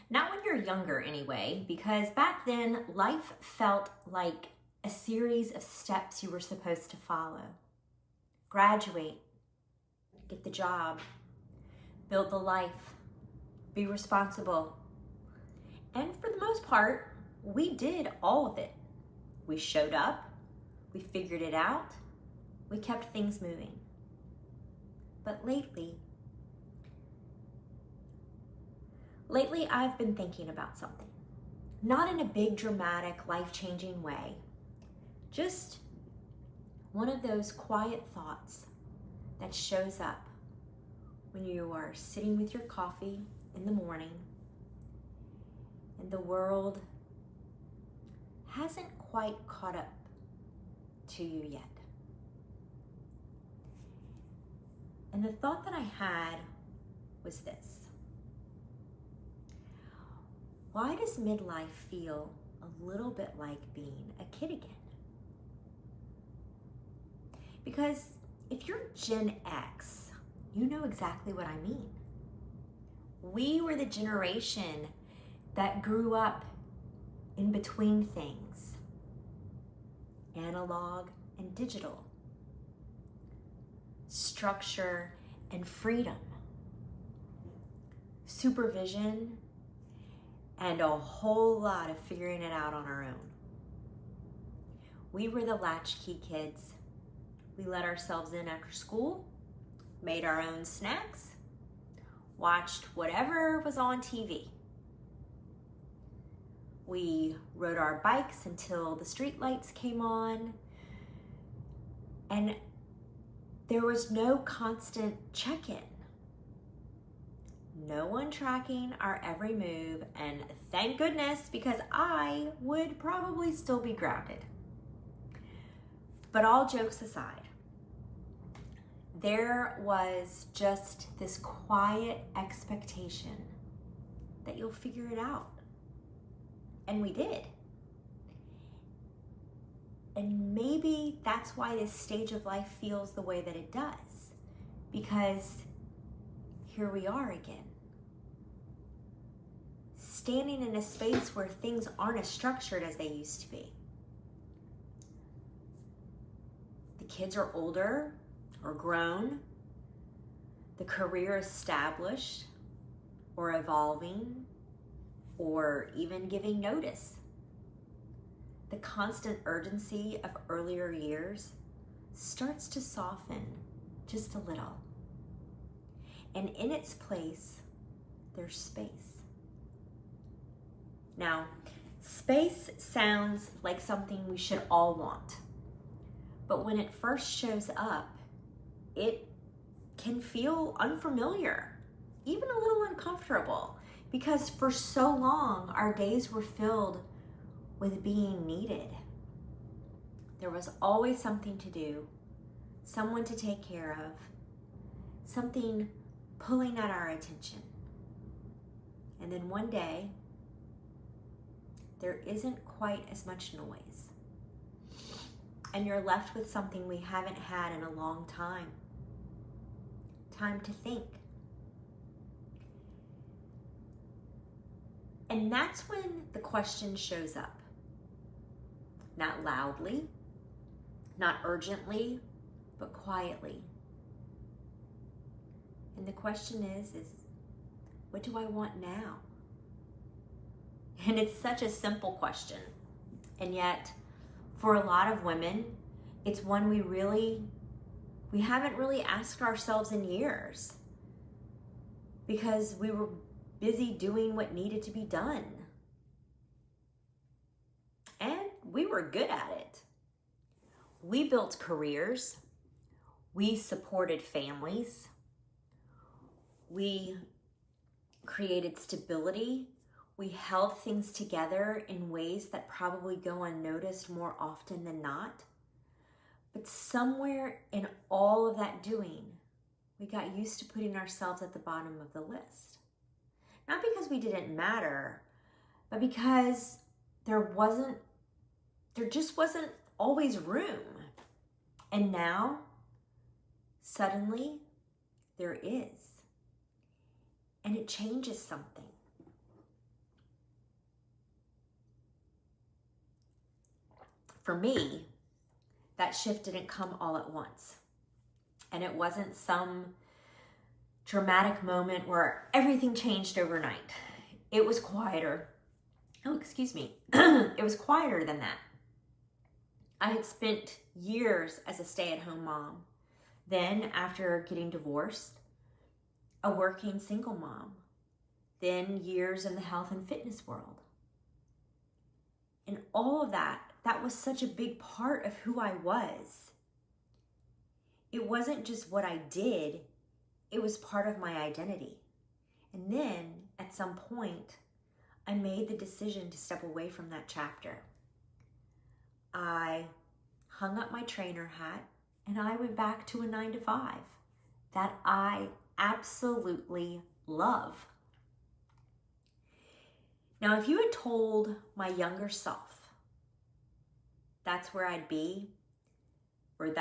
Not when you're younger anyway, because back then life felt like a series of steps you were supposed to follow. Graduate, get the job, build the life, be responsible. And for the most part, we did all of it. We showed up, we figured it out, we kept things moving. But lately I've been thinking about something. Not in a big, dramatic, life-changing way. Just one of those quiet thoughts that shows up when you are sitting with your coffee in the morning and the world hasn't quite caught up to you yet. And the thought that I had was this. Why does midlife feel a little bit like being a kid again? Because if you're Gen X, you know exactly what I mean. We were the generation that grew up in between things, analog and digital, structure and freedom, supervision, and a whole lot of figuring it out on our own. We were the latchkey kids. We let ourselves in after school, made our own snacks, watched whatever was on TV. We rode our bikes until the streetlights came on, and there was no constant check-in. No one tracking our every move, and thank goodness, because I would probably still be grounded. But all jokes aside, there was just this quiet expectation that you'll figure it out. And we did. And maybe that's why this stage of life feels the way that it does, because here we are again, standing in a space where things aren't as structured as they used to be. The kids are older or grown, the career established or evolving or even giving notice. The constant urgency of earlier years starts to soften just a little. And in its place, there's space. Now, space sounds like something we should all want. But when it first shows up, it can feel unfamiliar, even a little uncomfortable, because for so long, our days were filled with being needed. There was always something to do, someone to take care of, something pulling at our attention. And then one day, there isn't quite as much noise. And you're left with something we haven't had in a long time. Time to think. And that's when the question shows up. Not loudly, not urgently, but quietly. And the question is what do I want now? And it's such a simple question. And yet, for a lot of women, it's one we haven't really asked ourselves in years, because we were busy doing what needed to be done. And we were good at it. We built careers. We supported families. We created stability. We held things together in ways that probably go unnoticed more often than not. But somewhere in all of that doing, we got used to putting ourselves at the bottom of the list. Not because we didn't matter, but because there just wasn't always room. And now, suddenly, there is. And it changes something. for me, that shift didn't come all at once. And it wasn't some dramatic moment where everything changed overnight. It was quieter. Oh, excuse me. It was quieter than that. I had spent years as a stay-at-home mom. Then, after getting divorced, a working single mom. Then years in the health and fitness world. And all of that was such a big part of who I was. It wasn't just what I did, it was part of my identity. And then, at some point, I made the decision to step away from that chapter. I hung up my trainer hat and I went back to a 9-to-5 that I absolutely love. Now, if you had told my younger self that's where I'd be, or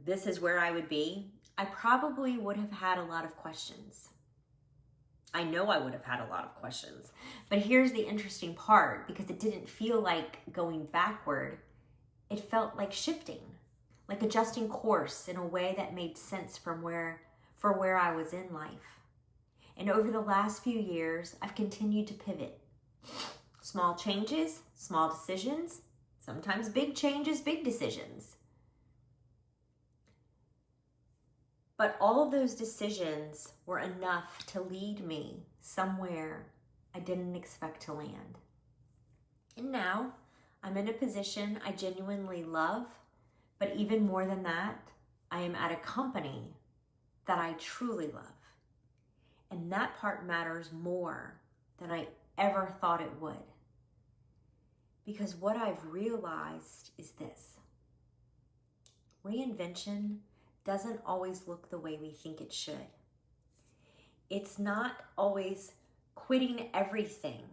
this is where I would be, I probably would have had a lot of questions. I know I would have had a lot of questions. But here's the interesting part, because it didn't feel like going backward. It felt like shifting, like adjusting course in a way that made sense for where I was in life. And over the last few years, I've continued to pivot. Small changes, small decisions, sometimes big changes, big decisions. But all of those decisions were enough to lead me somewhere I didn't expect to land. And now I'm in a position I genuinely love, but even more than that, I am at a company that I truly love. And that part matters more than I ever thought it would. Because what I've realized is this: reinvention doesn't always look the way we think it should. It's not always quitting everything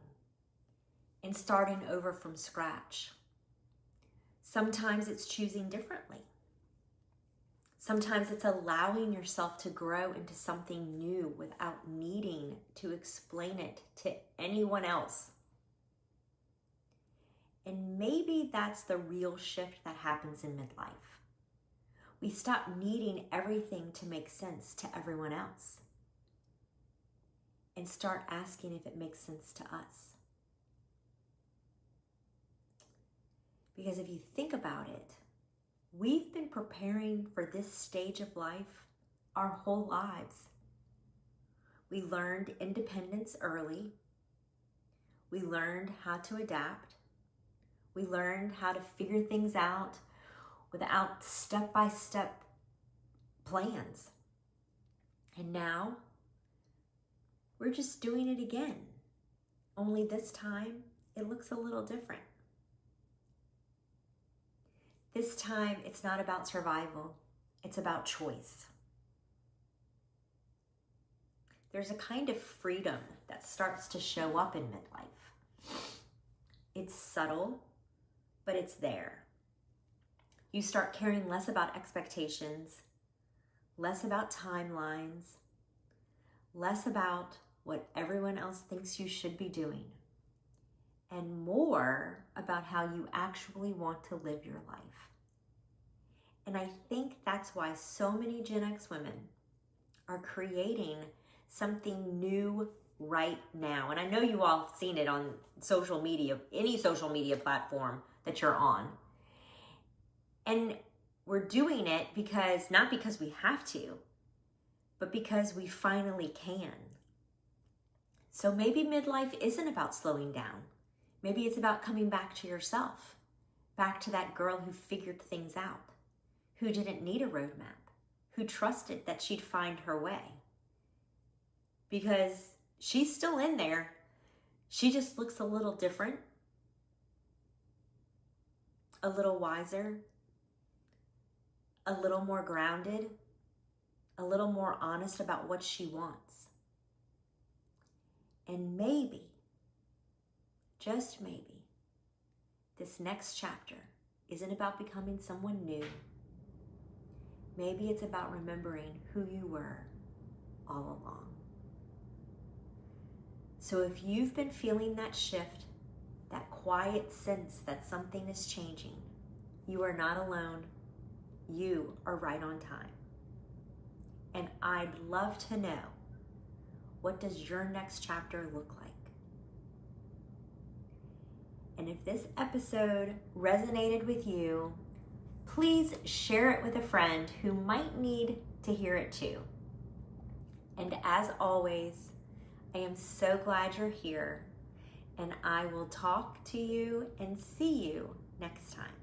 and starting over from scratch. Sometimes it's choosing differently. Sometimes it's allowing yourself to grow into something new without needing to explain it to anyone else. And maybe that's the real shift that happens in midlife. We stop needing everything to make sense to everyone else and start asking if it makes sense to us. Because if you think about it, we've been preparing for this stage of life our whole lives. We learned independence early. We learned how to adapt. We learned how to figure things out without step-by-step plans. And now, we're just doing it again. Only this time, it looks a little different. This time, it's not about survival. It's about choice. There's a kind of freedom that starts to show up in midlife. It's subtle, but it's there. You start caring less about expectations, less about timelines, less about what everyone else thinks you should be doing, and more about how you actually want to live your life. And I think that's why so many Gen X women are creating something new right now. And I know you all have seen it on social media, any social media platform that you're on. And we're doing it not because we have to, but because we finally can. So maybe midlife isn't about slowing down. Maybe it's about coming back to yourself, back to that girl who figured things out, who didn't need a roadmap, who trusted that she'd find her way. Because she's still in there. She just looks a little different, a little wiser, a little more grounded, a little more honest about what she wants. And maybe, just maybe, this next chapter isn't about becoming someone new. Maybe it's about remembering who you were all along. So if you've been feeling that shift, that quiet sense that something is changing, You are not alone. You are right on time. And I'd love to know, what does your next chapter look like? And if this episode resonated with you, please share it with a friend who might need to hear it too. And as always, I am so glad you're here, and I will talk to you and see you next time.